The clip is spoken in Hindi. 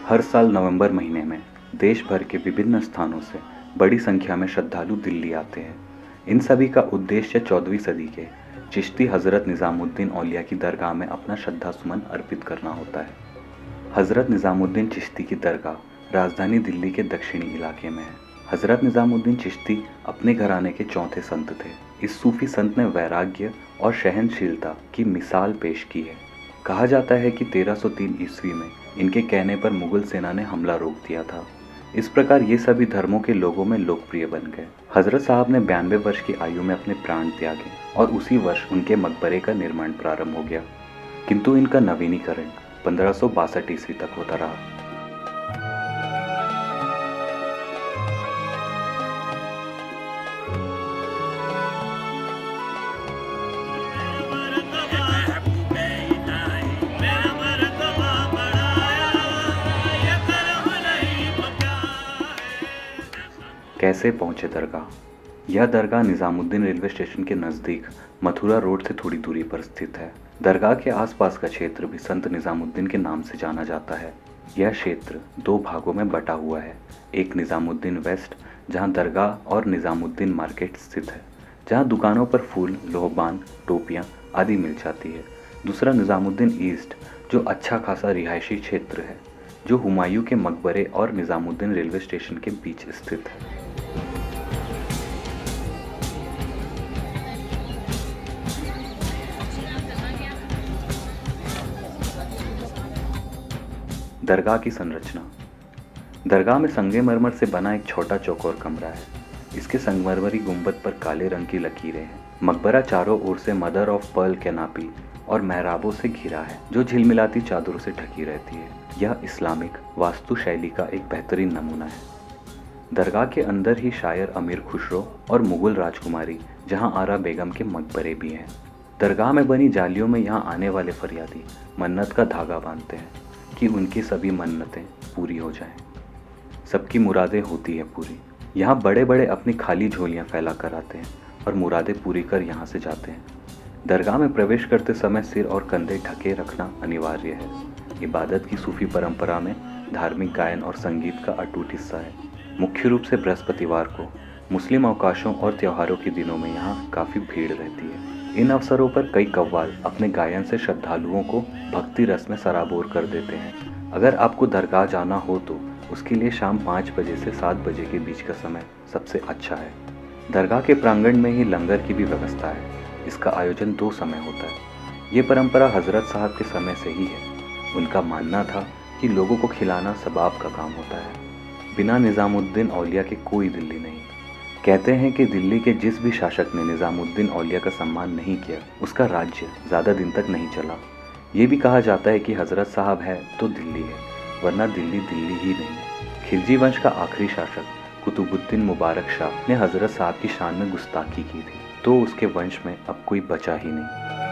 हर साल नवंबर महीने में देश भर के विभिन्न स्थानों से बड़ी संख्या में श्रद्धालु दिल्ली आते हैं। इन सभी का उद्देश्य 14वीं सदी के चिश्ती हज़रत निज़ामुद्दीन औलिया की दरगाह में अपना श्रद्धा सुमन अर्पित करना होता है। हज़रत निज़ामुद्दीन चिश्ती की दरगाह राजधानी दिल्ली के दक्षिणी इलाके में है। हज़रत निज़ामुद्दीन चिश्ती अपने घराने के चौथे संत थे। इस सूफी संत ने वैराग्य और सहनशीलता की मिसाल पेश की है। कहा जाता है कि 1303 ईस्वी में इनके कहने पर मुगल सेना ने हमला रोक दिया था। इस प्रकार ये सभी धर्मों के लोगों में लोकप्रिय बन गए। हजरत साहब ने 92 वर्ष की आयु में अपने प्राण त्यागे और उसी वर्ष उनके मकबरे का निर्माण प्रारंभ हो गया, किंतु इनका नवीनीकरण 1562 ईस्वी तक होता रहा। कैसे पहुंचे दरगाह? यह दरगाह निज़ामुद्दीन रेलवे स्टेशन के नज़दीक मथुरा रोड से थोड़ी दूरी पर स्थित है। दरगाह के आसपास का क्षेत्र भी संत निज़ामुद्दीन के नाम से जाना जाता है। यह क्षेत्र दो भागों में बटा हुआ है। एक निज़ामुद्दीन वेस्ट, जहां दरगाह और निज़ामुद्दीन मार्केट स्थित है, जहां दुकानों पर फूल, लोहबान, टोपियां आदि मिल जाती है। दूसरा निज़ामुद्दीन ईस्ट, जो अच्छा खासा रिहायशी क्षेत्र है, जो हुमायूं के मकबरे और निज़ामुद्दीन रेलवे स्टेशन के बीच स्थित है। दरगाह की संरचना। दरगाह में संगमरमर से बना एक छोटा चौकोर कमरा है। इसके संगमरमरी गुंबद पर काले रंग की लकीरें हैं। मकबरा चारों ओर से मदर ऑफ पर्ल कैनापी और मेहराबों से घिरा है, जो झिलमिलाती चादरों से ढकी रहती है। यह इस्लामिक वास्तु शैली का एक बेहतरीन नमूना है। दरगाह के अंदर ही शायर अमीर खुसरो और मुगल राजकुमारी जहां आरा बेगम के मकबरे भी हैं। दरगाह में बनी जालियों में यहाँ आने वाले फरियादी मन्नत का धागा बांधते हैं कि उनकी सभी मन्नतें पूरी हो जाएं। सबकी मुरादें होती है पूरी। यहाँ बड़े बड़े अपनी खाली झोलियाँ फैला कर आते हैं और मुरादें पूरी कर यहाँ से जाते हैं। दरगाह में प्रवेश करते समय सिर और कंधे ढके रखना अनिवार्य है। इबादत की सूफी परंपरा में धार्मिक गायन और संगीत का अटूट हिस्सा है। मुख्य रूप से बृहस्पतिवार को, मुस्लिम अवकाशों और त्योहारों के दिनों में यहाँ काफ़ी भीड़ रहती है। इन अवसरों पर कई कव्वाल अपने गायन से श्रद्धालुओं को भक्ति रस में सराबोर कर देते हैं। अगर आपको दरगाह जाना हो तो उसके लिए शाम 5 बजे से 7 बजे के बीच का समय सबसे अच्छा है। दरगाह के प्रांगण में ही लंगर की भी व्यवस्था है। इसका आयोजन 2 समय होता है। ये परंपरा हजरत साहब के समय से ही है। उनका मानना था कि लोगों को खिलाना सबाब का काम होता है। बिना निज़ामुद्दीन औलिया के कोई दिल्ली नहीं। कहते हैं कि दिल्ली के जिस भी शासक ने निज़ामुद्दीन औलिया का सम्मान नहीं किया, उसका राज्य ज़्यादा दिन तक नहीं चला। ये भी कहा जाता है कि हजरत साहब है तो दिल्ली है, वरना दिल्ली दिल्ली ही नहीं। खिलजी वंश का आखिरी शासक कुतुबुद्दीन मुबारक शाह ने हजरत साहब की शान में गुस्ताखी की थी, तो उसके वंश में अब कोई बचा ही नहीं।